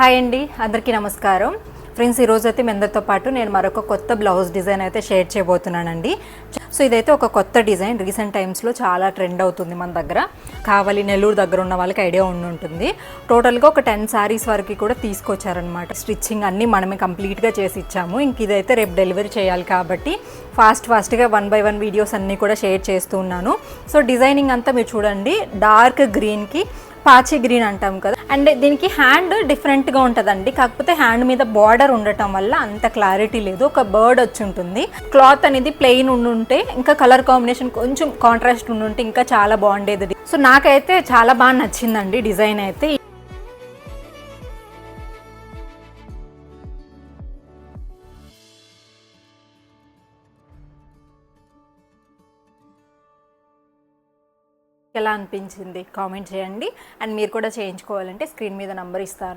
Hi అండి, అందరికీ నమస్కారం ఫ్రెండ్స్. ఈరోజు అయితే మీ అందరితో పాటు నేను మరొక కొత్త బ్లౌజ్ డిజైన్ అయితే షేర్ చేయబోతున్నానండి. సో ఇదైతే ఒక కొత్త డిజైన్, రీసెంట్ టైమ్స్లో చాలా ట్రెండ్ అవుతుంది మన దగ్గర. కావాలి నెల్లూరు దగ్గర ఉన్న వాళ్ళకి ఐడియా ఉంటుంది. టోటల్గా ఒక 10 శారీస్ వరకు కూడా తీసుకొచ్చారనమాట. స్టిచ్చింగ్ అన్నీ మనమే కంప్లీట్గా చేసి ఇచ్చాము. ఇంక ఇదైతే రేపు డెలివరీ చేయాలి కాబట్టి ఫాస్ట్గా 1 by 1 వీడియోస్ అన్నీ కూడా షేర్ చేస్తూ ఉన్నాను. సో డిజైనింగ్ అంతా మీరు చూడండి, డార్క్ గ్రీన్కి పాచి గ్రీన్ అంటాం కదా, అండ్ దీనికి హ్యాండ్ డిఫరెంట్గా ఉంటుందండి. కాకపోతే హ్యాండ్ మీద బార్డర్ ఉండటం వల్ల అంత క్లారిటీ లేదు, ఒక బర్డ్ వచ్చి ఉంటుంది. క్లాత్ అనేది ప్లెయిన్ ఉండుంటే, ఇంకా కలర్ కాంబినేషన్ కొంచెం కాంట్రాస్ట్ ఉండుంటే ఇంకా చాలా బాగుండేది. సో నాకైతే చాలా బాగా నచ్చిందండి డిజైన్ అయితే. ఎలా అనిపించింది కామెంట్ చేయండి. అండ్ మీరు కూడా చేయించుకోవాలంటే స్క్రీన్ మీద నంబర్ ఇస్తాను.